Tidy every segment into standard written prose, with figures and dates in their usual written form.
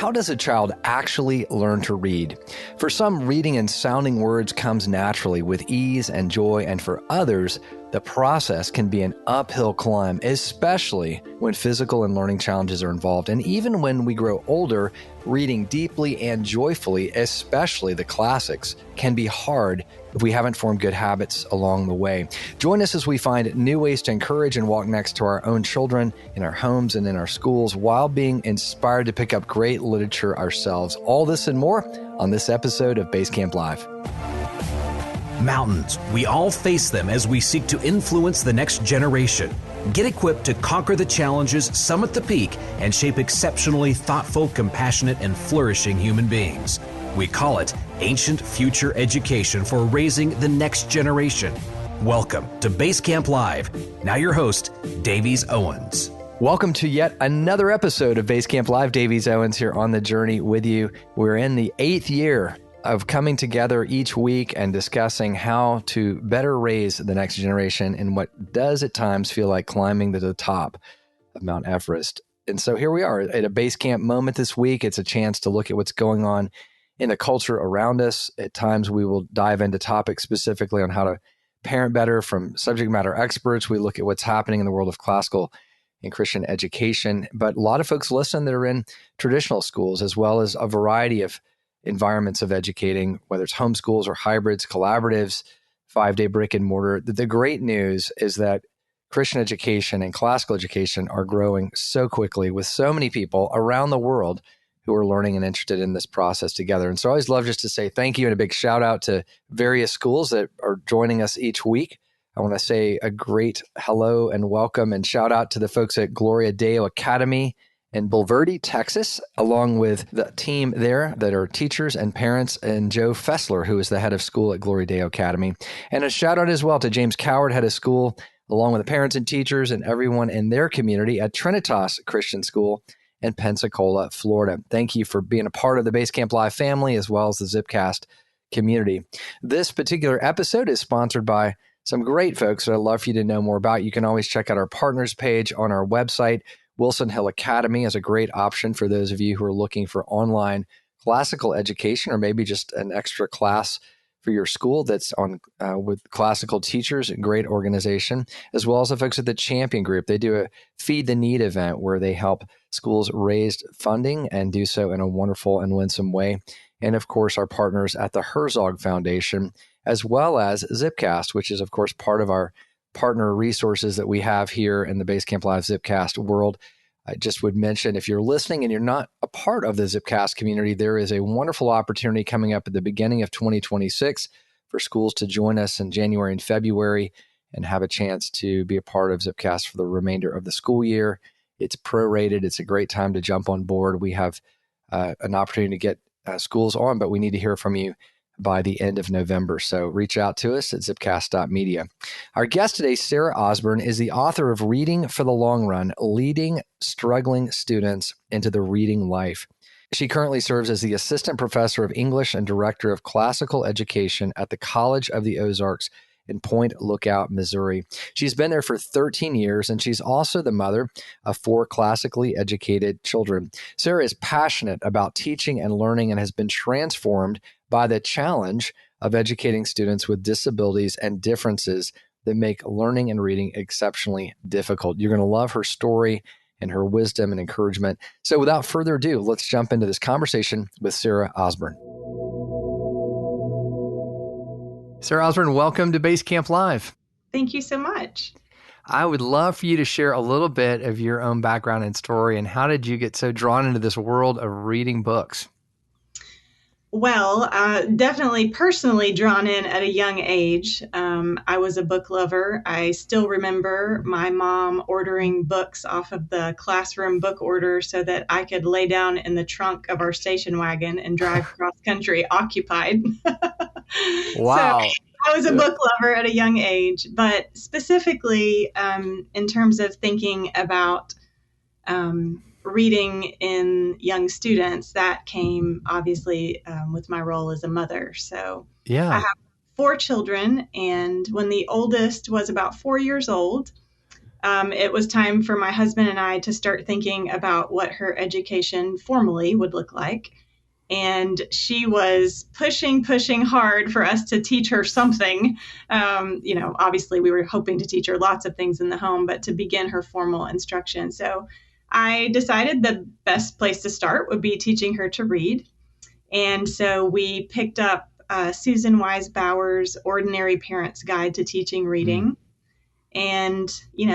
how does a child actually learn to read? For some, reading and sounding words comes naturally with ease and joy, and for others, the process can be an uphill climb, especially when physical and learning challenges are involved. And even when we grow older, reading deeply and joyfully, especially the classics, can be hard if we haven't formed good habits along the way. Join us as we find new ways to encourage and walk next to our own children in our homes and in our schools while being inspired to pick up great literature ourselves. All this and more on this episode of BaseCamp Live. Mountains. We all face them as we seek to influence the next generation. Get equipped to conquer the challenges, summit the peak, and shape exceptionally thoughtful, compassionate, and flourishing human beings. We call it Ancient Future Education for raising the next generation. Welcome to BaseCamp Live. Now your host, Davies Owens. Welcome to yet another episode of BaseCamp Live. Davies Owens here on the journey with you. We're in the 8th year of coming together each week and discussing how to better raise the next generation in what does at times feel like climbing to the top of Mount Everest. And so here we are at a BaseCamp moment this week. It's a chance to look at what's going on in the culture around us. At times we will dive into topics specifically on how to parent better from subject matter experts. We look at what's happening in the world of classical and Christian education. But a lot of folks listen that are in traditional schools, as well as a variety of environments of educating, whether it's homeschools or hybrids, collaboratives, 5-day brick and mortar. The great news is that Christian education and classical education are growing so quickly with so many people around the world who are learning and interested in this process together. And so I always love just to say thank you and a big shout out to various schools that are joining us each week. I want to say a great hello and welcome and shout out to the folks at Gloria Deo Academy in Bulverde, Texas, along with the team there that are teachers and parents, and Joe Fessler, who is the head of school at Gloria Deo Academy. And a shout out as well to James Coward, head of school, along with the parents and teachers and everyone in their community at Trinitas Christian School in Pensacola, Florida. Thank you for being a part of the BaseCamp Live family, as well as the Zipcast community. This particular episode is sponsored by some great folks that I'd love for you to know more about. You can always check out our partners page on our website. Wilson Hill Academy is a great option for those of you who are looking for online classical education, or maybe just an extra class for your school that's on with classical teachers. A great organization, as well as the folks at the Champion Group. They do a Feed the Need event where they help schools raise funding and do so in a wonderful and winsome way. And of course, our partners at the Herzog Foundation, as well as Zipcast, which is of course part of our partner resources that we have here in the BaseCamp Live Zipcast world. I just would mention, if you're listening and you're not a part of the Zipcast community, there is a wonderful opportunity coming up at the beginning of 2026 for schools to join us in January and February and have a chance to be a part of Zipcast for the remainder of the school year. It's prorated. It's a great time to jump on board. We have an opportunity to get schools on, but we need to hear from you by the end of November. So reach out to us at zipcast.media. Our guest today, Sara Osborne, is the author of Reading for the Long Run, Leading Struggling Students into the Reading Life. She currently serves as the Assistant Professor of English and Director of Classical Education at the College of the Ozarks in Point Lookout, Missouri. She's been there for 13 years, and she's also the mother of 4 classically educated children. Sara is passionate about teaching and learning and has been transformed by the challenge of educating students with disabilities and differences that make learning and reading exceptionally difficult. You're going to love her story and her wisdom and encouragement. So without further ado, let's jump into this conversation with Sara Osborne. Sara Osborne, welcome to BaseCamp Live. Thank you so much. I would love for you to share a little bit of your own background and story, and how did you get so drawn into this world of reading books? Well, definitely personally drawn in at a young age. I was a book lover. I still remember my mom ordering books off of the classroom book order so that I could lay down in the trunk of our station wagon and drive cross country occupied. Wow. So I was a book lover at a young age, but specifically in terms of thinking about reading in young students, that came obviously with my role as a mother. So yeah, I have 4 children, and when the oldest was about 4 years old, it was time for my husband and I to start thinking about what her education formally would look like. And she was pushing hard for us to teach her something. Obviously, we were hoping to teach her lots of things in the home, but to begin her formal instruction. So I decided the best place to start would be teaching her to read. And so we picked up Susan Wise Bauer's Ordinary Parent's Guide to Teaching Reading. And,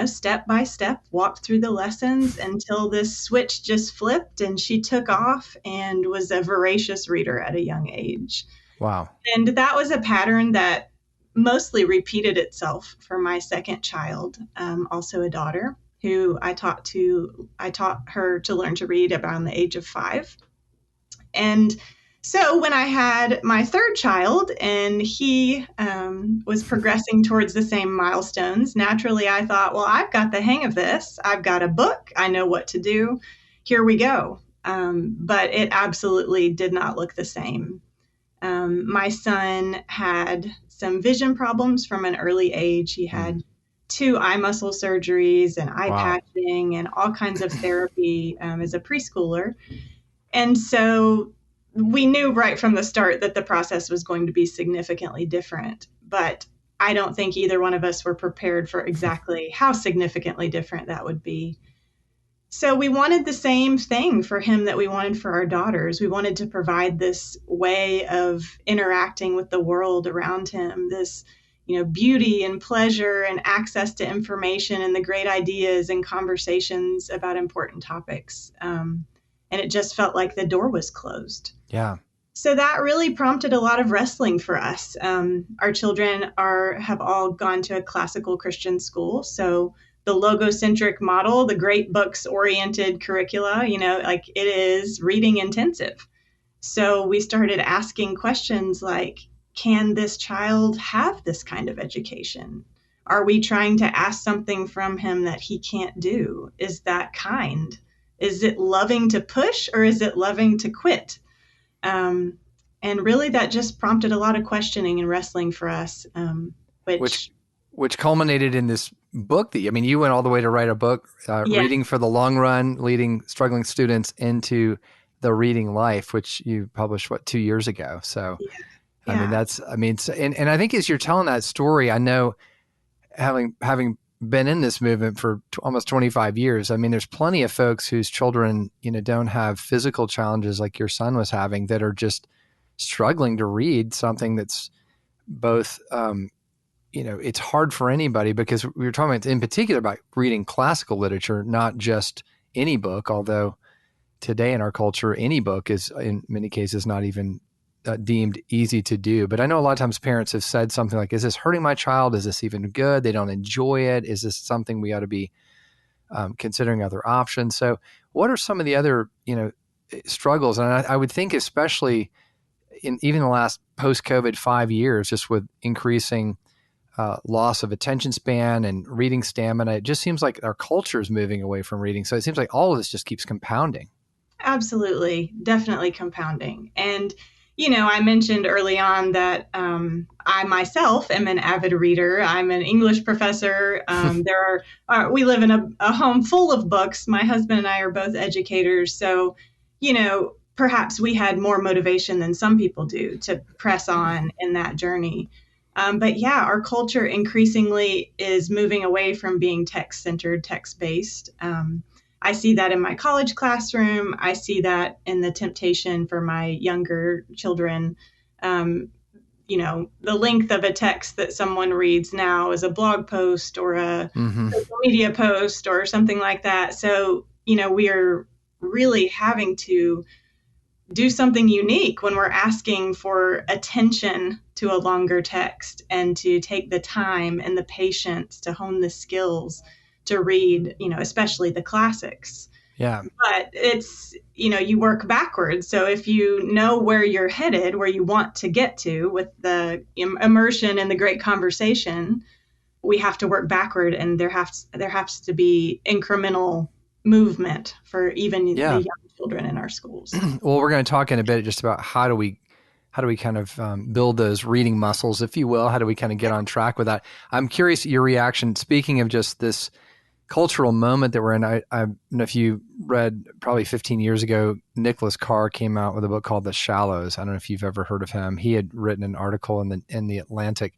step by step, walked through the lessons until this switch just flipped and she took off and was a voracious reader at a young age. Wow. And that was a pattern that mostly repeated itself for my second child, also a daughter, who I taught her to learn to read around the age of 5. And so when I had my third child and he was progressing towards the same milestones, naturally I thought, well, I've got the hang of this. I've got a book. I know what to do. Here we go. But it absolutely did not look the same. My son had some vision problems from an early age. He had 2 eye muscle surgeries and eye patching and all kinds of therapy as a preschooler. And so we knew right from the start that the process was going to be significantly different, but I don't think either one of us were prepared for exactly how significantly different that would be. So we wanted the same thing for him that we wanted for our daughters. We wanted to provide this way of interacting with the world around him, this, beauty and pleasure and access to information and the great ideas and conversations about important topics. And it just felt like the door was closed. Yeah. So that really prompted a lot of wrestling for us. Our children have all gone to a classical Christian school. So the logocentric model, the great books-oriented curricula, it is reading intensive. So we started asking questions like, can this child have this kind of education? Are we trying to ask something from him that he can't do? Is that kind? Is it loving to push or is it loving to quit? And really that just prompted a lot of questioning and wrestling for us, which culminated in this book that, you went all the way to write a book, Reading for the Long Run, leading struggling students into the reading life, which you published, 2 years ago. So, yeah. And I think as you're telling that story, I know having been in this movement for almost 25 years. There's plenty of folks whose children, don't have physical challenges like your son was having that are just struggling to read something that's both, it's hard for anybody because we were talking about, in particular about reading classical literature, not just any book, although today in our culture, any book is in many cases not even deemed easy to do. But I know a lot of times parents have said something like, is this hurting my child? Is this even good? They don't enjoy it. Is this something we ought to be considering other options? So what are some of the other, struggles? And I would think especially in even the last post-COVID 5 years, just with increasing loss of attention span and reading stamina, it just seems like our culture is moving away from reading. So it seems like all of this just keeps compounding. Absolutely. Definitely compounding. And I mentioned early on that I myself am an avid reader. I'm an English professor. We live in a home full of books. My husband and I are both educators. So, perhaps we had more motivation than some people do to press on in that journey. But yeah, our culture increasingly is moving away from being text-centered, text-based. I see that in my college classroom. I see that in the temptation for my younger children. The length of a text that someone reads now is a blog post or a social media post or something like that. So, we are really having to do something unique when we're asking for attention to a longer text and to take the time and the patience to hone the skills to read, especially the classics. Yeah. But it's, you work backwards. So if you know where you're headed, where you want to get to with the immersion and the great conversation, we have to work backward, and there has to be incremental movement for even the young children in our schools. Well, we're going to talk in a bit just about how do we kind of build those reading muscles, if you will? How do we kind of get on track with that? I'm curious your reaction, speaking of just this cultural moment that we're in. I don't know if you read, probably 15 years ago, Nicholas Carr came out with a book called The Shallows. I don't know if you've ever heard of him. He had written an article in the Atlantic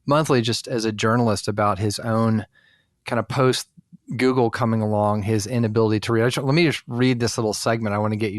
Monthly, just as a journalist, about his own kind of post Google coming along, his inability to read. Let me just read this little segment. I want to get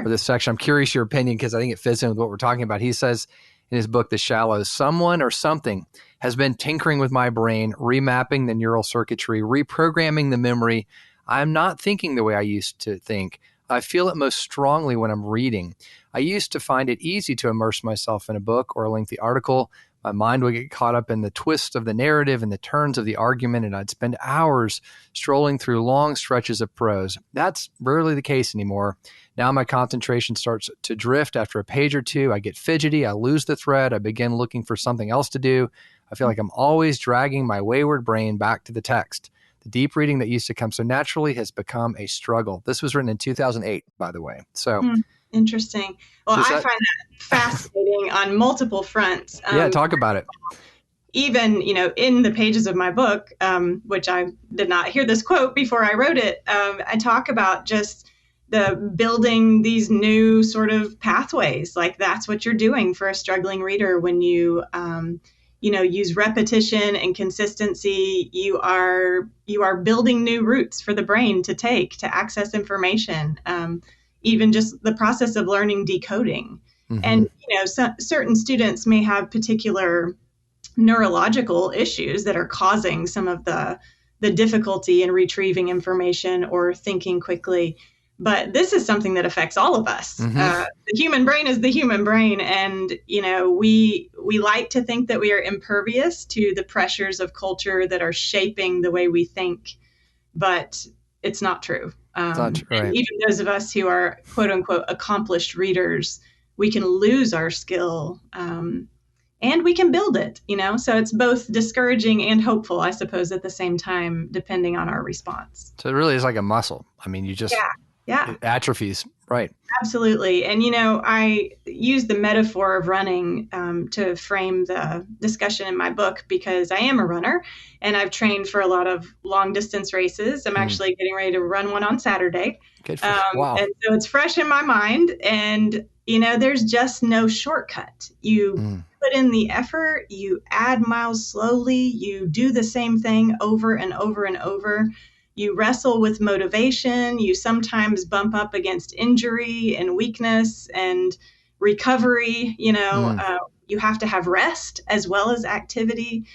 for this section. I'm curious your opinion because I think it fits in with what we're talking about. He says in his book, The Shallows, someone or something has been tinkering with my brain, remapping the neural circuitry, reprogramming the memory. I'm not thinking the way I used to think. I feel it most strongly when I'm reading. I used to find it easy to immerse myself in a book or a lengthy article. My mind would get caught up in the twists of the narrative and the turns of the argument, and I'd spend hours strolling through long stretches of prose. That's rarely the case anymore. Now my concentration starts to drift after a page or two. I get fidgety. I lose the thread. I begin looking for something else to do. I feel like I'm always dragging my wayward brain back to the text. The deep reading that used to come so naturally has become a struggle. This was written in 2008, by the way. So interesting. Well, I find that fascinating on multiple fronts. Yeah, talk about it. Even, in the pages of my book, which I did not hear this quote before I wrote it, I talk about just the building these new sort of pathways. Like that's what you're doing for a struggling reader when you, use repetition and consistency. You are building new routes for the brain to take to access information. Even just the process of learning decoding. Mm-hmm. And, certain students may have particular neurological issues that are causing some of the difficulty in retrieving information or thinking quickly. But this is something that affects all of us. Mm-hmm. The human brain is the human brain. And, we like to think that we are impervious to the pressures of culture that are shaping the way we think. But it's not true. Right. And even those of us who are quote unquote accomplished readers, we can lose our skill and we can build it, so it's both discouraging and hopeful, I suppose, at the same time, depending on our response. So it really is like a muscle. I mean, you just, it atrophies. Right. Absolutely. And, I use the metaphor of running to frame the discussion in my book because I am a runner and I've trained for a lot of long distance races. I'm actually getting ready to run one on Saturday. Good for wow. And so it's fresh in my mind. And, there's just no shortcut. You put in the effort, you add miles slowly, you do the same thing over and over and over. You wrestle with motivation. You sometimes bump up against injury and weakness and recovery. You have to have rest as well as activity.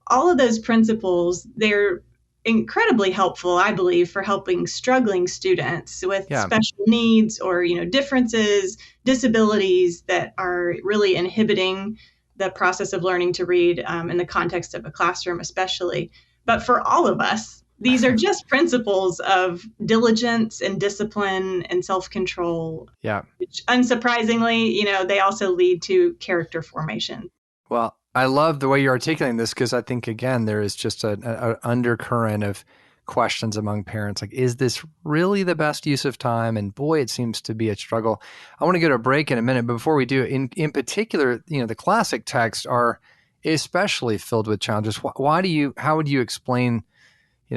All of those principles, they're incredibly helpful, I believe, for helping struggling students with special needs or, differences, disabilities that are really inhibiting the process of learning to read in the context of a classroom, especially. But for all of us, these are just principles of diligence and discipline and self-control. Yeah. Which unsurprisingly, they also lead to character formation. Well, I love the way you're articulating this because I think, again, there is just an undercurrent of questions among parents. Like, is this really the best use of time? And boy, it seems to be a struggle. I want to go to a break in a minute, but before we do, in particular, the classic texts are especially filled with challenges. How would you explain,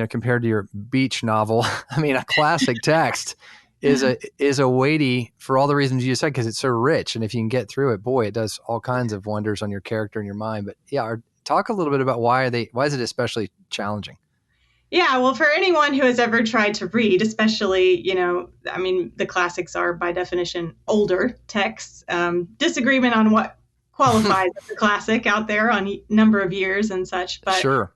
compared to your beach novel? I mean, a classic text is a weighty for all the reasons you just said, because it's so rich. And if you can get through it, boy, it does all kinds of wonders on your character and your mind. But talk a little bit about why is it especially challenging? Yeah, well, for anyone who has ever tried to read, especially, the classics are by definition older texts. Disagreement on what qualifies as a classic out there on number of years and such. But sure.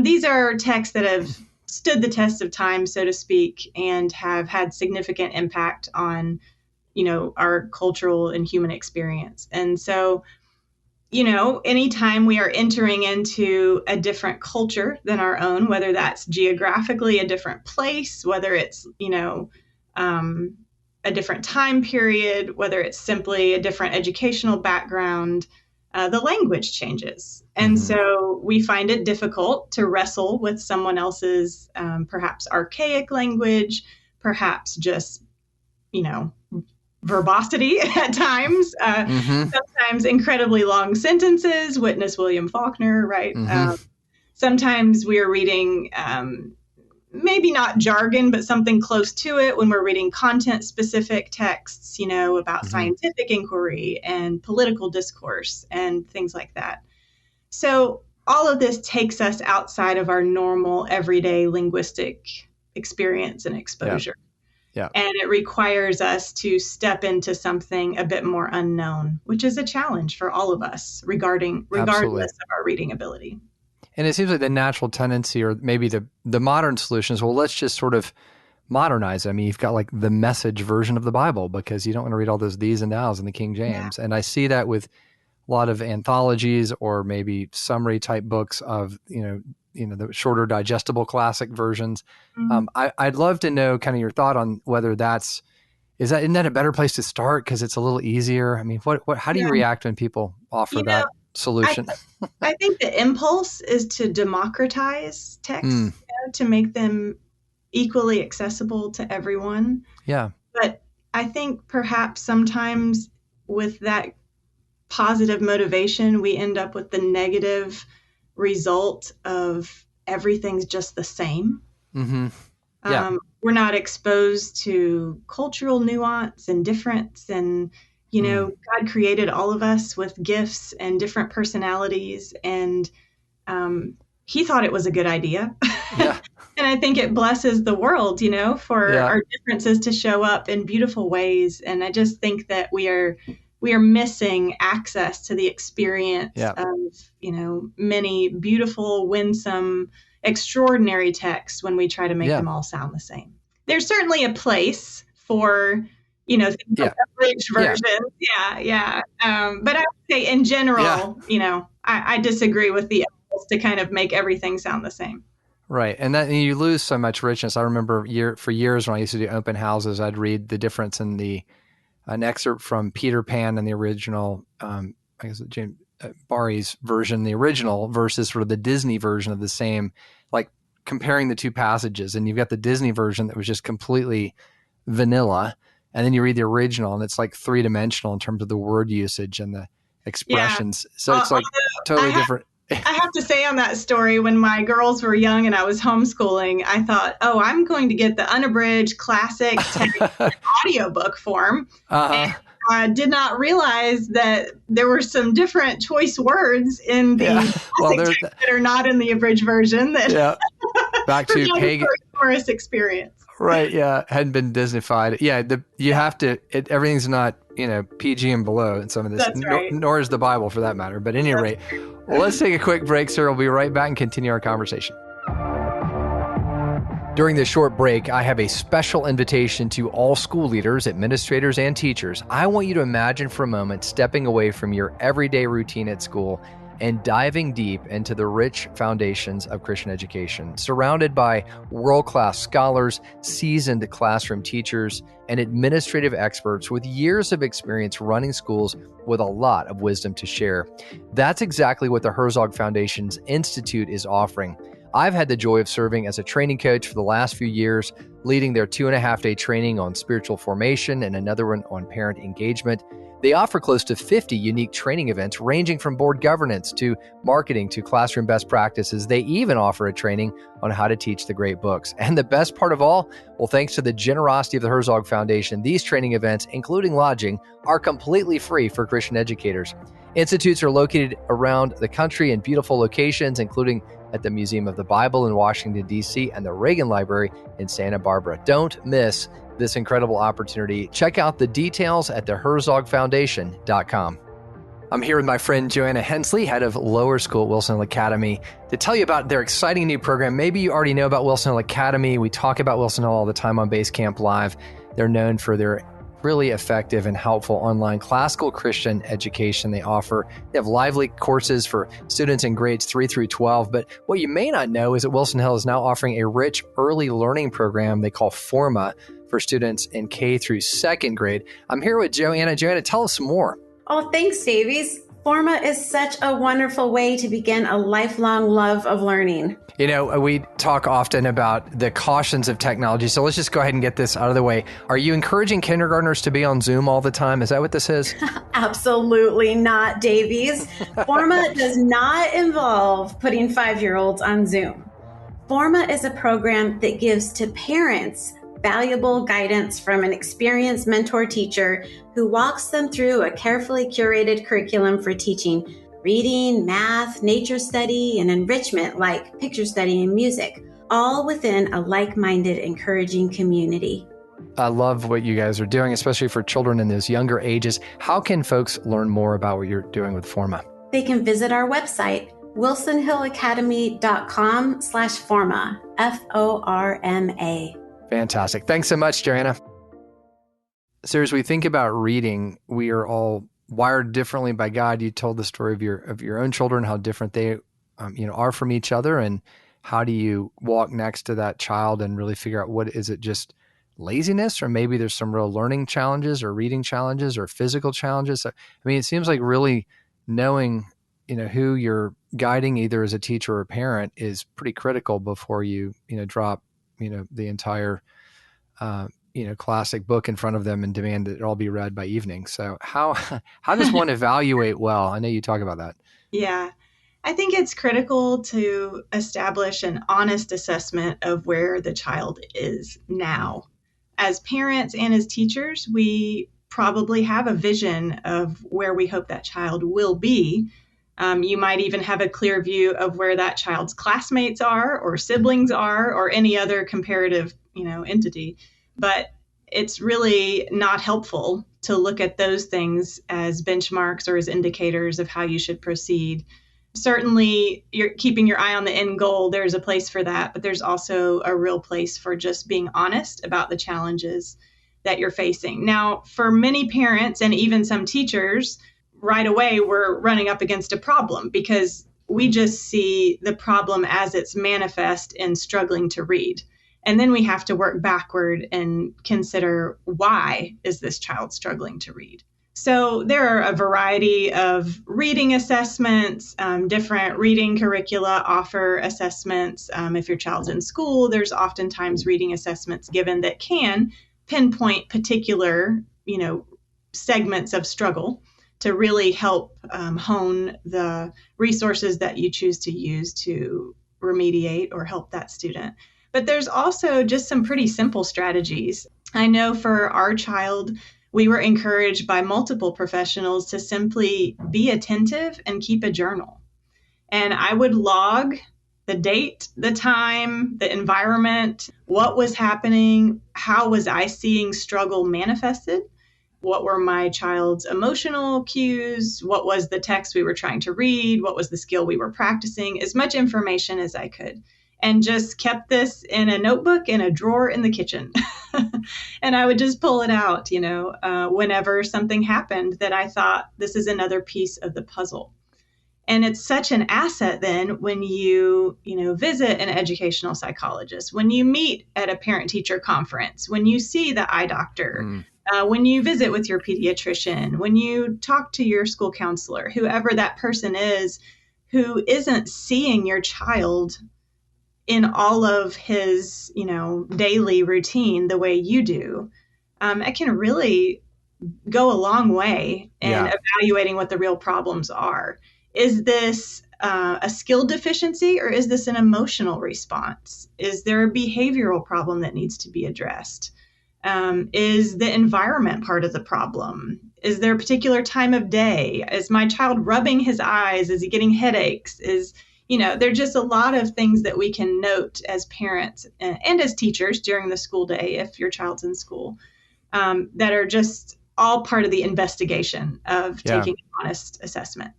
These are texts that have stood the test of time, so to speak, and have had significant impact on, our cultural and human experience. And so, anytime we are entering into a different culture than our own, whether that's geographically a different place, whether it's, a different time period, whether it's simply a different educational background, the language changes. And so we find it difficult to wrestle with someone else's perhaps archaic language, perhaps just, verbosity at times, sometimes incredibly long sentences, witness William Faulkner, right? Sometimes we are reading maybe not jargon, but something close to it when we're reading content-specific texts, about scientific inquiry and political discourse and things like that. So all of this takes us outside of our normal everyday linguistic experience and exposure. Yeah. And it requires us to step into something a bit more unknown, which is a challenge for all of us regardless of our reading ability. And it seems like the natural tendency, or maybe the modern solution is, well, let's just sort of modernize it. I mean, you've got like the Message version of the Bible because you don't want to read all those these and thous in the King James. Yeah. And I see that with a lot of anthologies or maybe summary type books of, the shorter digestible classic versions. Mm-hmm. I'd love to know kind of your thought on whether isn't that a better place to start because it's a little easier? I mean, how do you react when people offer that solution? I think the impulse is to democratize text, to make them equally accessible to everyone. Yeah. But I think perhaps sometimes with that positive motivation, we end up with the negative result of everything's just the same. Mm-hmm. Yeah. We're not exposed to cultural nuance and difference. And, God created all of us with gifts and different personalities. And he thought it was a good idea. Yeah. And I think it blesses the world, for our differences to show up in beautiful ways. And I just think that we are missing access to the experience of, many beautiful, winsome, extraordinary texts when we try to make them all sound the same. There's certainly a place for, abridged versions. Yeah. But I would say in general, I disagree with the impulse to kind of make everything sound the same. Right. And you lose so much richness. I remember for years when I used to do open houses, I'd read the difference in an excerpt from Peter Pan and the original, James Barrie's version, the original versus sort of the Disney version of the same, like comparing the two passages. And you've got the Disney version that was just completely vanilla. And then you read the original and it's like three-dimensional in terms of the word usage and the expressions. Yeah. So it's like totally different. I have to say on that story, when my girls were young and I was homeschooling, I thought, I'm going to get the unabridged classic text audiobook form. And I did not realize that there were some different choice words in the classic text that are not in the abridged version. That back to pagan tourist experience. Right. Yeah. Hadn't been Disneyfied. Yeah. You have to, everything's not, PG and below in some of this, That's right. nor is the Bible for that matter. But at any rate, well, let's take a quick break, sir. We'll be right back and continue our conversation. During this short break, I have a special invitation to all school leaders, administrators, and teachers. I want you to imagine for a moment stepping away from your everyday routine at school and diving deep into the rich foundations of Christian education, surrounded by world-class scholars, seasoned classroom teachers, and administrative experts with years of experience running schools with a lot of wisdom to share. That's exactly what the Herzog Foundation's Institute is offering. I've had the joy of serving as a training coach for the last few years, leading their 2.5-day training on spiritual formation and another one on parent engagement. They offer close to 50 unique training events ranging from board governance to marketing to classroom best practices. They even offer a training on how to teach the great books. And the best part of all, well, thanks to the generosity of the Herzog Foundation, these training events, including lodging, are completely free for Christian educators. Institutes are located around the country in beautiful locations, including at the Museum of the Bible in Washington, D.C., and the Reagan Library in Santa Barbara. Don't miss this incredible opportunity. Check out the details at theherzogfoundation.com. I'm here with my friend Joanna Hensley, head of lower school at Wilson Hill Academy, to tell you about their exciting new program. Maybe you already know about Wilson Hill Academy. We talk about Wilson Hill all the time on BaseCamp Live. They're known for their really effective and helpful online classical Christian education they offer. They have lively courses for students in grades 3 through 12. But what you may not know is that Wilson Hill is now offering a rich early learning program they call Forma for students in K through 2nd grade. I'm here with Joanna. Joanna, tell us some more. Oh, thanks, Davies. Forma is such a wonderful way to begin a lifelong love of learning. You know, we talk often about the cautions of technology, so let's just go ahead and get this out of the way. Are you encouraging kindergartners to be on Zoom all the time? Is that what this is? Absolutely not, Davies. Forma does not involve putting 5-year-olds on Zoom. Forma is a program that gives to parents valuable guidance from an experienced mentor teacher who walks them through a carefully curated curriculum for teaching reading, math, nature study, and enrichment like picture study and music, all within a like-minded, encouraging community. I love what you guys are doing, especially for children in those younger ages. How can folks learn more about what you're doing with Forma? They can visit our website, wilsonhillacademy.com/forma, FORMA. Fantastic. Thanks so much, Joanna. So as we think about reading, we are all wired differently by God. You told the story of your own children, how different they are from each other, and how do you walk next to that child and really figure out what is it, just laziness, or maybe there's some real learning challenges or reading challenges or physical challenges. So, I mean, it seems like really knowing, who you're guiding either as a teacher or a parent is pretty critical before you, drop, the entire, classic book in front of them and demand that it all be read by evening. So how does one evaluate well? I know you talk about that. Yeah. I think it's critical to establish an honest assessment of where the child is now. As parents and as teachers, we probably have a vision of where we hope that child will be. You might even have a clear view of where that child's classmates are or siblings are or any other comparative, entity. But it's really not helpful to look at those things as benchmarks or as indicators of how you should proceed. Certainly, you're keeping your eye on the end goal. There's a place for that, but there's also a real place for just being honest about the challenges that you're facing. Now, for many parents and even some teachers, right away, we're running up against a problem because we just see the problem as it's manifest in struggling to read. And then we have to work backward and consider, why is this child struggling to read? So there are a variety of reading assessments. Different reading curricula offer assessments. If your child's in school, there's oftentimes reading assessments given that can pinpoint particular, segments of struggle to really help hone the resources that you choose to use to remediate or help that student. But there's also just some pretty simple strategies. I know for our child, we were encouraged by multiple professionals to simply be attentive and keep a journal. And I would log the date, the time, the environment, what was happening, how was I seeing struggle manifested, what were my child's emotional cues, what was the text we were trying to read, what was the skill we were practicing, as much information as I could. And just kept this in a notebook in a drawer in the kitchen. And I would just pull it out, whenever something happened that I thought, this is another piece of the puzzle. And it's such an asset then when you, visit an educational psychologist, when you meet at a parent-teacher conference, when you see the eye doctor, when you visit with your pediatrician, when you talk to your school counselor, whoever that person is who isn't seeing your child in all of his, daily routine the way you do, it can really go a long way in evaluating what the real problems are. Is this a skill deficiency, or is this an emotional response? Is there a behavioral problem that needs to be addressed? Is the environment part of the problem? Is there a particular time of day? Is my child rubbing his eyes? Is he getting headaches? There are just a lot of things that we can note as parents and as teachers during the school day, if your child's in school, that are just all part of the investigation of taking an honest assessment.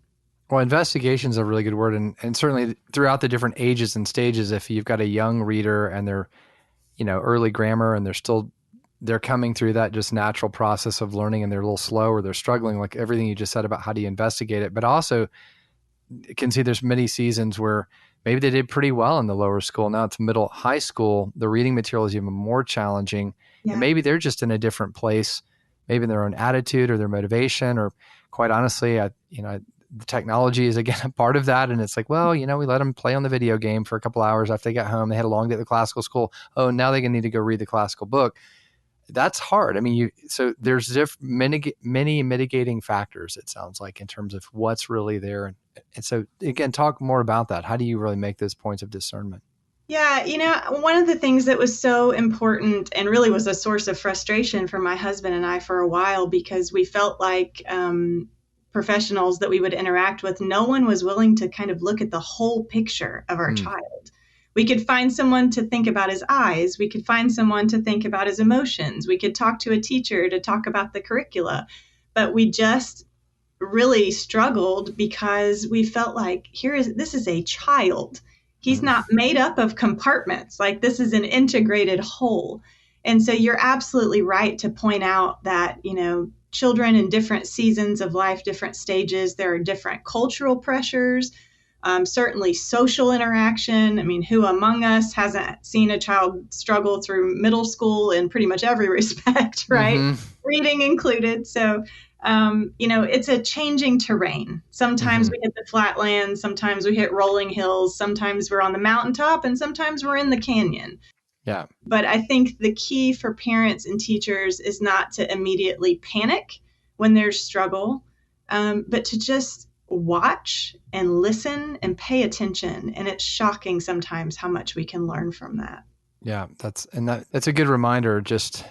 Well, investigation is a really good word. And certainly throughout the different ages and stages, if you've got a young reader and they're, early grammar and they're coming through that just natural process of learning and they're a little slow or they're struggling, like everything you just said about how do you investigate it, but also can see there's many seasons where maybe they did pretty well in the lower school. Now it's middle, high school. The reading material is even more challenging. Yeah. And maybe they're just in a different place, maybe in their own attitude or their motivation, or quite honestly, the technology is again a part of that. And it's like, well, we let them play on the video game for a couple hours after they got home. They had a long day at the classical school. Oh, now they're going to need to go read the classical book. That's hard. I mean, so there's many mitigating factors, it sounds like, in terms of what's really there. And so again, talk more about that. How do you really make those points of discernment? Yeah, one of the things that was so important and really was a source of frustration for my husband and I for a while, because we felt like professionals that we would interact with, no one was willing to kind of look at the whole picture of our child. We could find someone to think about his eyes. We could find someone to think about his emotions. We could talk to a teacher to talk about the curricula. But we just really struggled because we felt like this is a child. He's not made up of compartments. Like, this is an integrated whole. And so you're absolutely right to point out that, children in different seasons of life, different stages, there are different cultural pressures, certainly social interaction. I mean, who among us hasn't seen a child struggle through middle school in pretty much every respect, right? Reading included. So, it's a changing terrain. Sometimes we hit the flatlands, sometimes we hit rolling hills, sometimes we're on the mountaintop, and sometimes we're in the canyon. Yeah. But I think the key for parents and teachers is not to immediately panic when there's struggle, but to just watch and listen and pay attention. And it's shocking sometimes how much we can learn from that. Yeah, that's a good reminder. Just,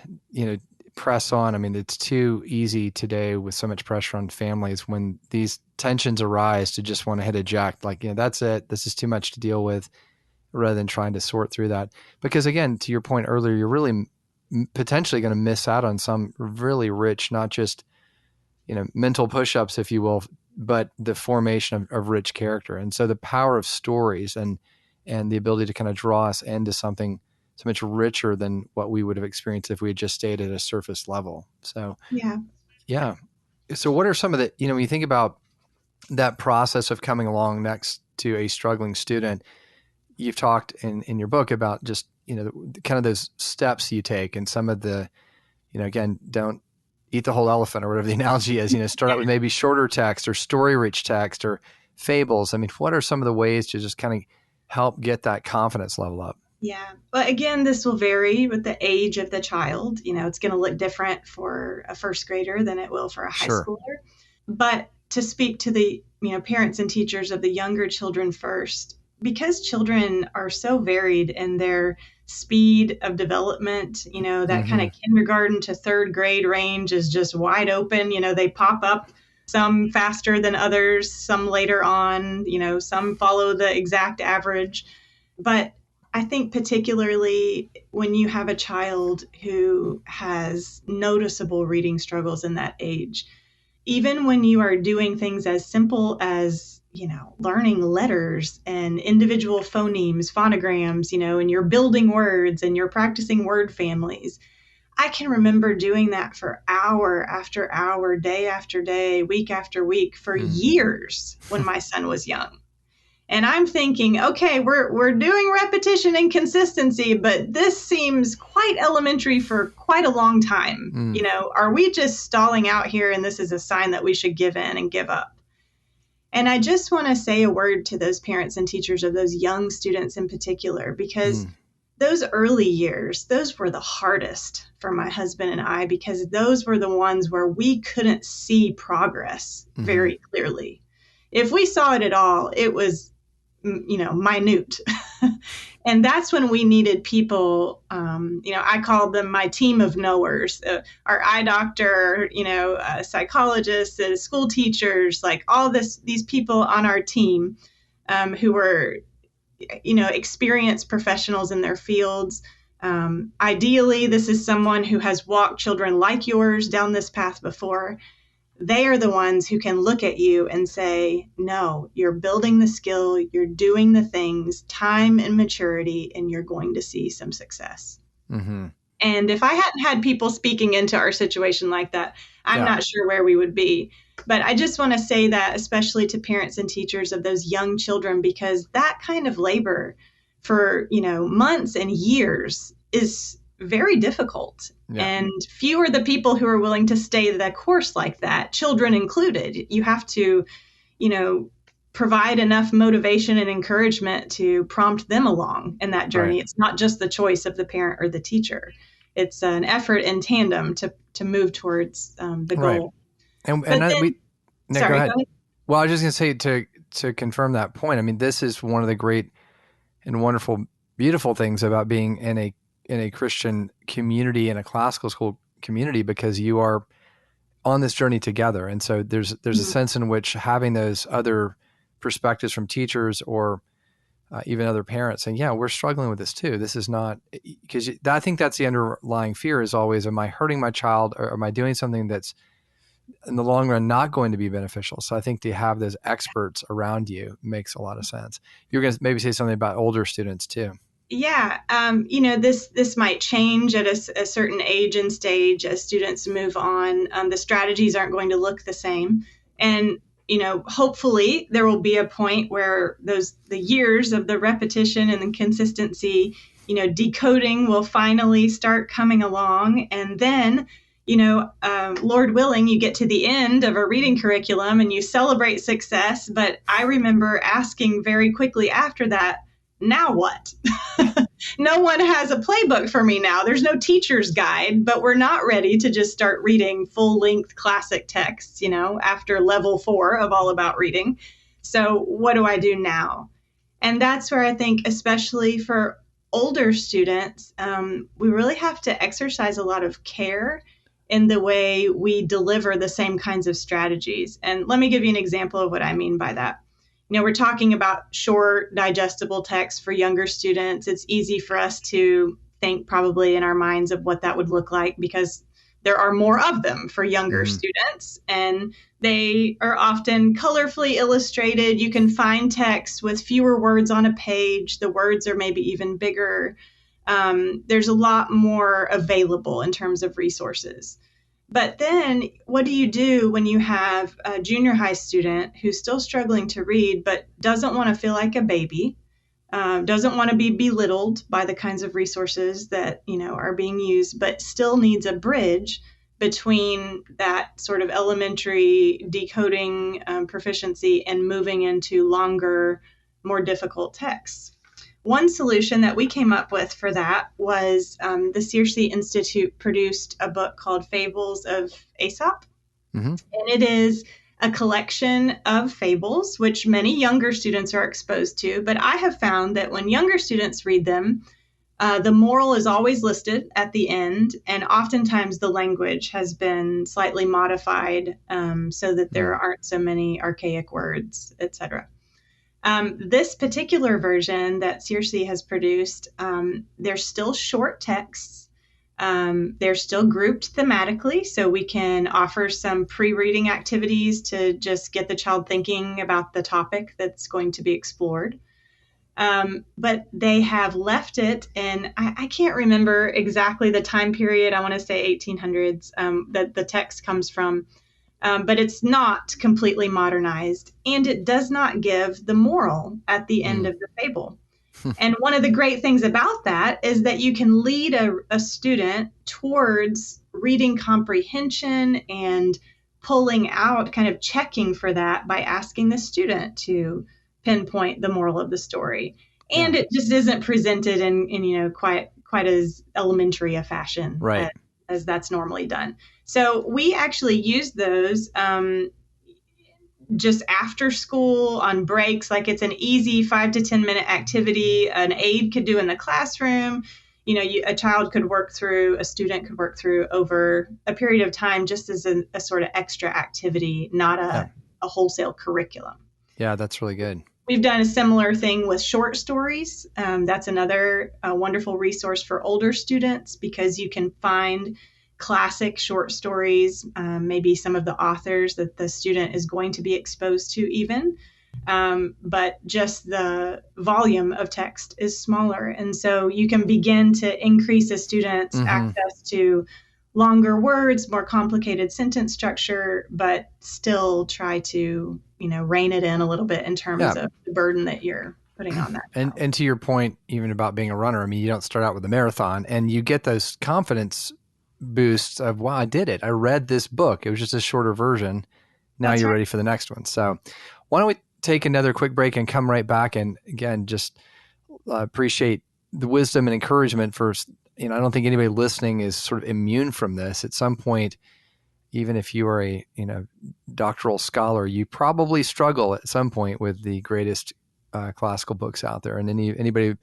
press on. I mean, it's too easy today with so much pressure on families when these tensions arise to just want to hit eject, like, that's it. This is too much to deal with, rather than trying to sort through that. Because again, to your point earlier, you're really potentially going to miss out on some really rich, not just, mental push-ups, if you will, but the formation of rich character. And so the power of stories and the ability to kind of draw us into something so much richer than what we would have experienced if we had just stayed at a surface level. So, yeah. So what are some of the, when you think about that process of coming along next to a struggling student, you've talked in your book about just, kind of those steps you take, and some of the, again, don't eat the whole elephant, or whatever the analogy is, start out with maybe shorter text or story-rich text or fables. I mean, what are some of the ways to just kind of help get that confidence level up? Yeah. But again, this will vary with the age of the child. It's going to look different for a first grader than it will for a high schooler. But to speak to the, parents and teachers of the younger children first, because children are so varied in their speed of development, that kind of kindergarten to third grade range is just wide open. They pop up, some faster than others, some later on, some follow the exact average. But I think particularly when you have a child who has noticeable reading struggles in that age, even when you are doing things as simple as, learning letters and individual phonemes, phonograms, and you're building words and you're practicing word families. I can remember doing that for hour after hour, day after day, week after week for years when my son was young. And I'm thinking, okay, we're doing repetition and consistency, but this seems quite elementary for quite a long time. Are we just stalling out here, and this is a sign that we should give in and give up? And I just want to say a word to those parents and teachers of those young students in particular, because those early years, those were the hardest for my husband and I, because those were the ones where we couldn't see progress very clearly. If we saw it at all, it was minute. And that's when we needed people, I called them my team of knowers, our eye doctor, psychologists, school teachers, like all these people on our team who were, experienced professionals in their fields. Ideally, this is someone who has walked children like yours down this path before. They are the ones who can look at you and say, no, you're building the skill, you're doing the things, time and maturity, and you're going to see some success. And if I hadn't had people speaking into our situation like that, I'm not sure where we would be. But I just want to say that, especially to parents and teachers of those young children, because that kind of labor for, months and years is very difficult. And few are the people who are willing to stay the course like that, children included. You have to, provide enough motivation and encouragement to prompt them along in that journey. It's not just the choice of the parent or the teacher. It's an effort in tandem to move towards the goal. And then, go ahead. Well, I was just going to say, to confirm that point, I mean, this is one of the great and wonderful beautiful things about being in a Christian community, in a classical school community, because you are on this journey together. And so there's a sense in which having those other perspectives from teachers or even other parents saying, yeah, we're struggling with this too. This is not, because I think that's the underlying fear is always, am I hurting my child, or am I doing something that's in the long run not going to be beneficial? So I think to have those experts around you makes a lot of sense. You're going to maybe say something about older students too. Yeah, this might change at a certain age and stage as students move on. The strategies aren't going to look the same, and hopefully there will be a point where the years of the repetition and the consistency, decoding will finally start coming along, and then Lord willing, you get to the end of a reading curriculum and you celebrate success. But I remember asking very quickly after that, now what? No one has a playbook for me now. There's no teacher's guide, but we're not ready to just start reading full-length classic texts, after level 4 of All About Reading. So what do I do now? And that's where I think, especially for older students, we really have to exercise a lot of care in the way we deliver the same kinds of strategies. And let me give you an example of what I mean by that. We're talking about short, digestible text for younger students. It's easy for us to think probably in our minds of what that would look like because there are more of them for younger students, and they are often colorfully illustrated. You can find text with fewer words on a page. The words are maybe even bigger. There's a lot more available in terms of resources. But then what do you do when you have a junior high student who's still struggling to read, but doesn't want to feel like a baby, doesn't want to be belittled by the kinds of resources that, are being used, but still needs a bridge between that sort of elementary decoding proficiency and moving into longer, more difficult texts? One solution that we came up with for that was the Searcy Institute produced a book called Fables of Aesop. And it is a collection of fables, which many younger students are exposed to. But I have found that when younger students read them, the moral is always listed at the end. And oftentimes the language has been slightly modified so that there aren't so many archaic words, etc. This particular version that Searcy has produced, they're still short texts. They're still grouped thematically, so we can offer some pre-reading activities to just get the child thinking about the topic that's going to be explored. But they have left it in, I can't remember exactly the time period, I want to say 1800s, that the text comes from. But it's not completely modernized, and it does not give the moral at the end of the fable. And one of the great things about that is that you can lead a student towards reading comprehension and pulling out, kind of checking for that by asking the student to pinpoint the moral of the story. And it just isn't presented in quite as elementary a fashion as that's normally done. So we actually use those just after school on breaks, like it's an easy 5 to 10 minute activity an aide could do in the classroom. A student could work through over a period of time just as a sort of extra activity, not a wholesale curriculum. Yeah, that's really good. We've done a similar thing with short stories. That's another wonderful resource for older students because you can find classic short stories, maybe some of the authors that the student is going to be exposed to even, but just the volume of text is smaller. And so you can begin to increase a student's access to longer words, more complicated sentence structure, but still try to, rein it in a little bit in terms of the burden that you're putting on that. And to your point, even about being a runner, I mean, you don't start out with a marathon, and you get those confidence boosts of, wow, I did it. I read this book. It was just a shorter version. Now you're ready for the next one. So why don't we take another quick break and come right back. And again, just appreciate the wisdom and encouragement for, I don't think anybody listening is sort of immune from this. At some point, even if you are a, doctoral scholar, you probably struggle at some point with the greatest classical books out there. And anybody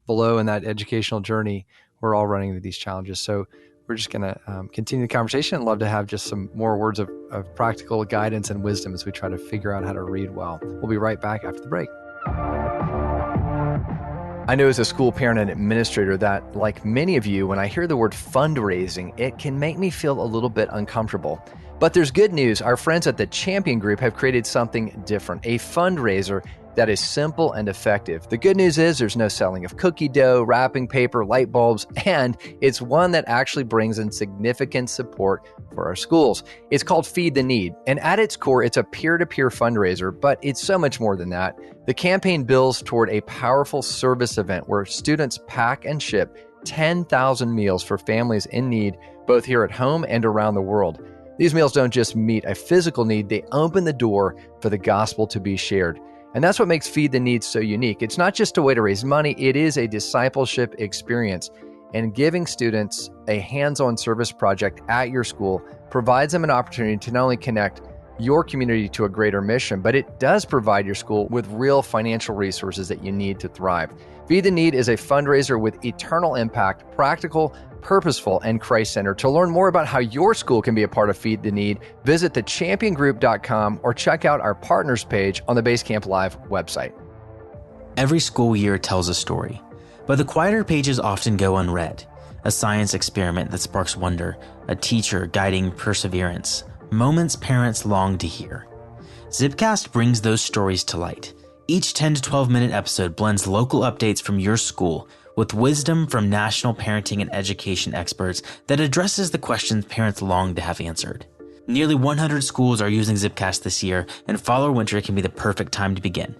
below in that educational journey, we're all running into these challenges. So we're just going to continue the conversation and love to have just some more words of practical guidance and wisdom as we try to figure out how to read well. We'll be right back after the break. I know as a school parent and administrator that, like many of you, when I hear the word fundraising, it can make me feel a little bit uncomfortable. But there's good news. Our friends at the Champion Group have created something different, a fundraiser that is simple and effective. The good news is there's no selling of cookie dough, wrapping paper, light bulbs, and it's one that actually brings in significant support for our schools. It's called Feed the Need, and at its core, it's a peer-to-peer fundraiser, but it's so much more than that. The campaign builds toward a powerful service event where students pack and ship 10,000 meals for families in need, both here at home and around the world. These meals don't just meet a physical need, they open the door for the gospel to be shared. And that's what makes Feed the Need so unique. It's not just a way to raise money, it is a discipleship experience. And giving students a hands-on service project at your school provides them an opportunity to not only connect your community to a greater mission, but it does provide your school with real financial resources that you need to thrive. Feed the Need is a fundraiser with eternal impact, practical, purposeful, and Christ-centered. To learn more about how your school can be a part of Feed the Need, visit thechampiongroup.com or check out our partners page on the BaseCamp Live website. Every school year tells a story, but the quieter pages often go unread. A science experiment that sparks wonder, a teacher guiding perseverance, moments parents long to hear. Zipcast brings those stories to light. Each 10 to 12 minute episode blends local updates from your school with wisdom from national parenting and education experts that addresses the questions parents long to have answered. Nearly 100 schools are using Zipcast this year, and fall or winter can be the perfect time to begin.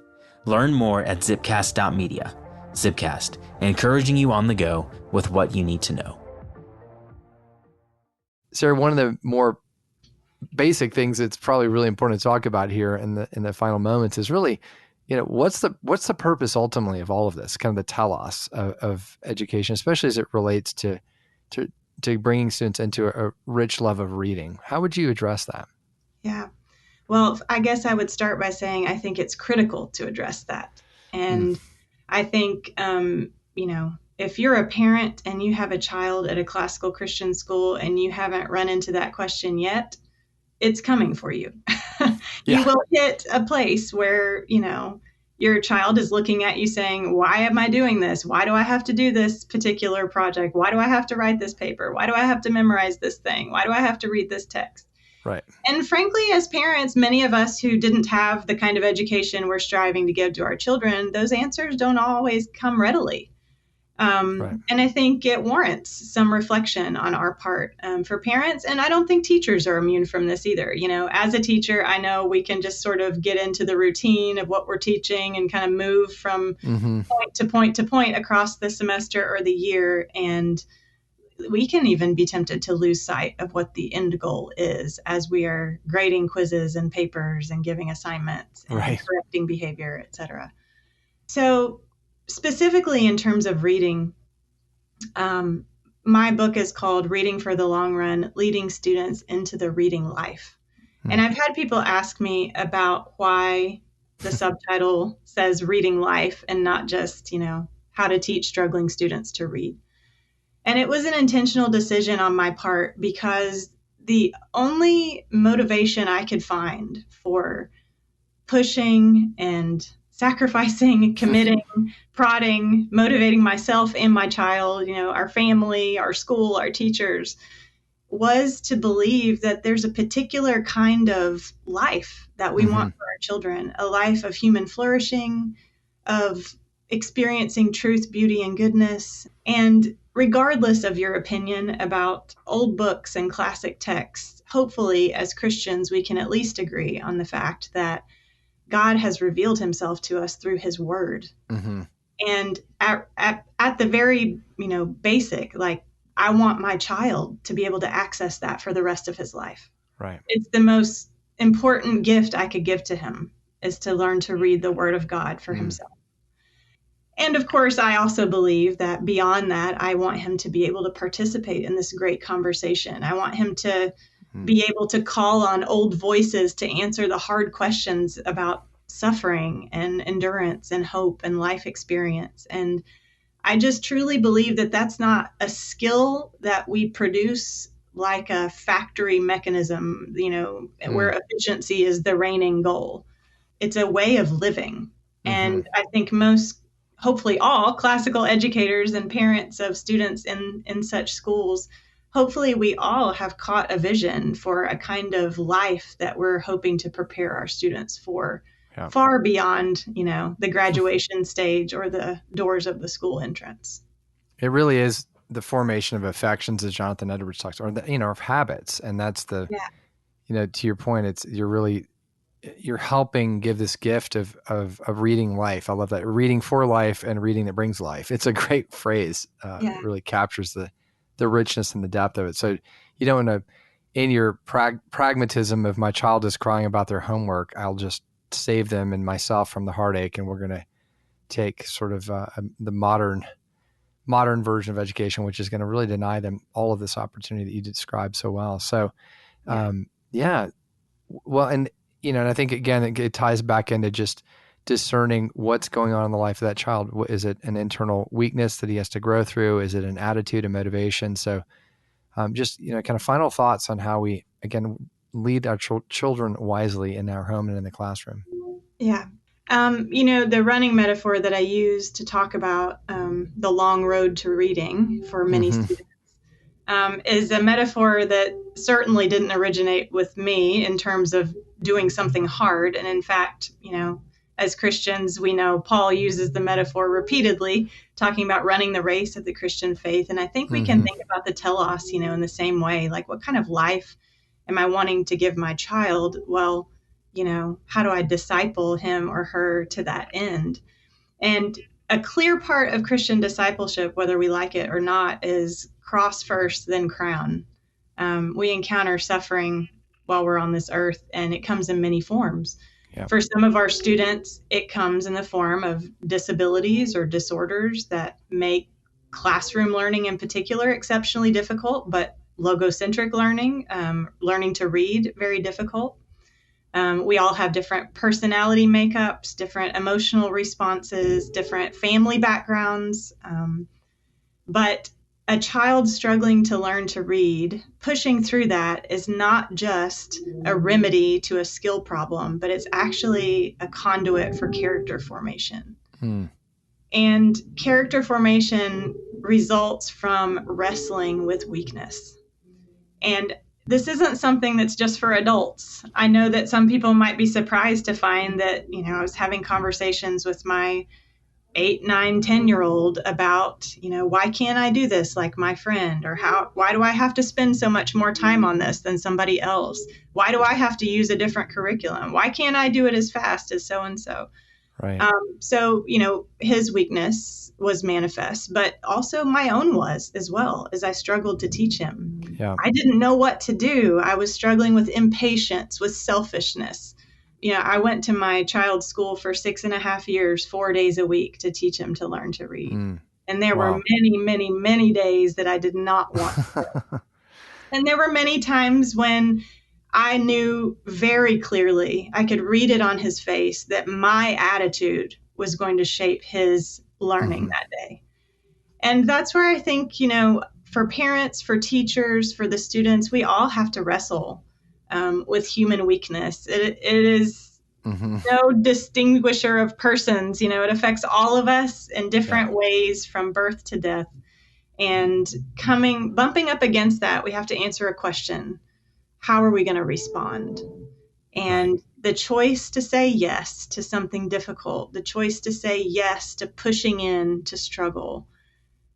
Learn more at zipcast.media. Zipcast, encouraging you on the go with what you need to know. Sara, one of the more basic things that's probably really important to talk about here in the final moments is really, what's the purpose ultimately of all of this, kind of the telos of education, especially as it relates to bringing students into a rich love of reading. How would you address that? Yeah. Well, I guess I would start by saying I think it's critical to address that. And I think, if you're a parent and you have a child at a classical Christian school and you haven't run into that question yet, it's coming for you. You will hit a place where, your child is looking at you saying, why am I doing this? Why do I have to do this particular project? Why do I have to write this paper? Why do I have to memorize this thing? Why do I have to read this text? Right. And frankly, as parents, many of us who didn't have the kind of education we're striving to give to our children, those answers don't always come readily. Right. And I think it warrants some reflection on our part for parents. And I don't think teachers are immune from this either. As a teacher, I know we can just sort of get into the routine of what we're teaching and kind of move from point to point to point across the semester or the year. And we can even be tempted to lose sight of what the end goal is as we are grading quizzes and papers and giving assignments and correcting behavior, et cetera. So specifically in terms of reading, my book is called Reading for the Long Run, Leading Students into the Reading Life. And I've had people ask me about why the subtitle says Reading Life and not just, how to teach struggling students to read. And it was an intentional decision on my part because the only motivation I could find for pushing and sacrificing, committing, prodding, motivating myself and my child, our family, our school, our teachers, was to believe that there's a particular kind of life that we want for our children, a life of human flourishing, of experiencing truth, beauty, and goodness. And regardless of your opinion about old books and classic texts, hopefully as Christians, we can at least agree on the fact that God has revealed himself to us through his word. And at the very, basic, I want my child to be able to access that for the rest of his life. Right. It's the most important gift I could give to him is to learn to read the word of God for himself. And of course, I also believe that beyond that, I want him to be able to participate in this great conversation. I want him to be able to call on old voices to answer the hard questions about suffering and endurance and hope and life experience. And I just truly believe that that's not a skill that we produce like a factory mechanism, where efficiency is the reigning goal. It's a way of living. And I think most, hopefully all classical educators and parents of students in such schools, hopefully we all have caught a vision for a kind of life that we're hoping to prepare our students for, far beyond, the graduation stage or the doors of the school entrance. It really is the formation of affections, as Jonathan Edwards talks, or of habits. And that's to your point, you're helping give this gift of reading life. I love that. Reading for life and reading that brings life. It's a great phrase. It really captures the richness and the depth of it. So you don't want to, in your pragmatism of my child is crying about their homework, I'll just save them and myself from the heartache. And we're going to take sort of the modern version of education, which is going to really deny them all of this opportunity that you described so well. So, well, and I think again, it ties back into just discerning what's going on in the life of that child. Is it an internal weakness that he has to grow through? Is it an attitude and motivation? So, just kind of final thoughts on how we again lead our children wisely in our home and in the classroom. Yeah. The running metaphor that I use to talk about the long road to reading for many students is a metaphor that certainly didn't originate with me in terms of doing something hard. And in fact, as Christians, we know Paul uses the metaphor repeatedly, talking about running the race of the Christian faith. And I think we can think about the telos, in the same way, like what kind of life am I wanting to give my child? Well, how do I disciple him or her to that end? And a clear part of Christian discipleship, whether we like it or not, is cross first, then crown. We encounter suffering while we're on this earth, and it comes in many forms. Yep. For some of our students, it comes in the form of disabilities or disorders that make classroom learning in particular exceptionally difficult, but logocentric learning, learning to read, very difficult. We all have different personality makeups, different emotional responses, different family backgrounds. But a child struggling to learn to read, pushing through that is not just a remedy to a skill problem, but it's actually a conduit for character formation. And character formation results from wrestling with weakness. And this isn't something that's just for adults. I know that some people might be surprised to find that, I was having conversations with my 8, 9, 10-year-old about, why can't I do this like my friend? Or why do I have to spend so much more time on this than somebody else? Why do I have to use a different curriculum? Why can't I do it as fast as so-and-so? Right. So, his weakness was manifest, but also my own was as well, as I struggled to teach him. Yeah. I didn't know what to do. I was struggling with impatience, with selfishness. I went to my child's school for 6.5 years, 4 days a week to teach him to learn to read. And there were many, many, many days that I did not want to. And there were many times when I knew very clearly, I could read it on his face, that my attitude was going to shape his learning that day. And that's where I think, for parents, for teachers, for the students, we all have to wrestle with human weakness. It is no distinguisher of persons. It affects all of us in different ways from birth to death. And bumping up against that, we have to answer a question. How are we going to respond? And the choice to say yes to something difficult, the choice to say yes to pushing in to struggle,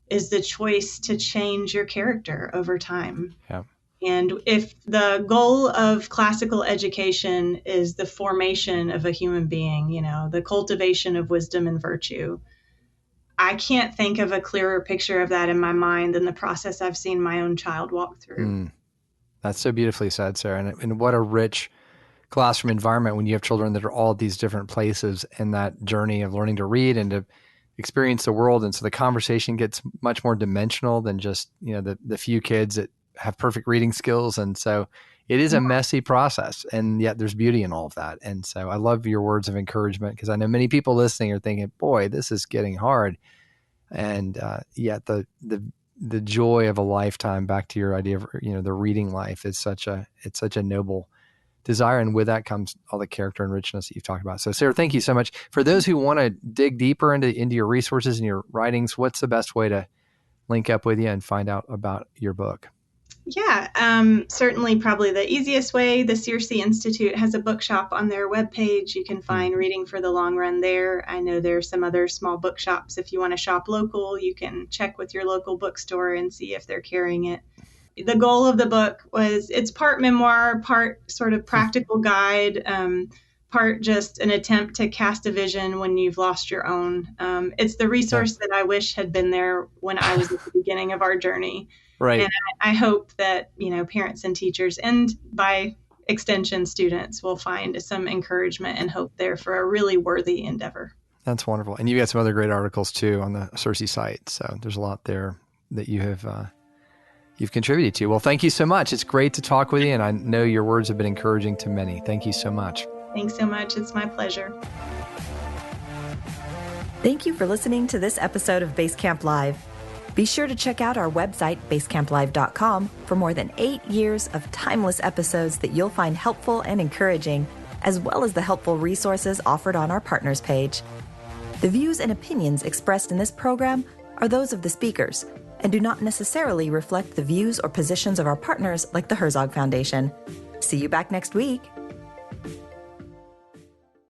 is the choice to change your character over time. Yeah. And if the goal of classical education is the formation of a human being, the cultivation of wisdom and virtue, I can't think of a clearer picture of that in my mind than the process I've seen my own child walk through. That's so beautifully said, Sarah. And what a rich classroom environment when you have children that are all at these different places in that journey of learning to read and to experience the world. And so the conversation gets much more dimensional than just, the few kids that have perfect reading skills. And so it is a messy process, and yet there's beauty in all of that. And so I love your words of encouragement, because I know many people listening are thinking, boy, this is getting hard. And yet the joy of a lifetime, back to your idea of, the reading life, it's such a noble desire. And with that comes all the character and richness that you've talked about. So Sarah, thank you so much. For those who want to dig deeper into your resources and your writings, what's the best way to link up with you and find out about your book? Yeah, certainly probably the easiest way. The Searcy Institute has a bookshop on their webpage. You can find Reading for the Long Run there. I know there are some other small bookshops. If you want to shop local, you can check with your local bookstore and see if they're carrying it. The goal of the book was, it's part memoir, part sort of practical guide, part just an attempt to cast a vision when you've lost your own. It's the resource that I wish had been there when I was at the beginning of our journey. Right. And I hope that, parents and teachers, and by extension students, will find some encouragement and hope there for a really worthy endeavor. That's wonderful. And you've got some other great articles too on the Searcy site. So there's a lot there that you have you've contributed to. Well, thank you so much. It's great to talk with you, and I know your words have been encouraging to many. Thank you so much. Thanks so much. It's my pleasure. Thank you for listening to this episode of BaseCamp Live. Be sure to check out our website, basecamplive.com, for more than 8 years of timeless episodes that you'll find helpful and encouraging, as well as the helpful resources offered on our partners page. The views and opinions expressed in this program are those of the speakers and do not necessarily reflect the views or positions of our partners like the Herzog Foundation. See you back next week.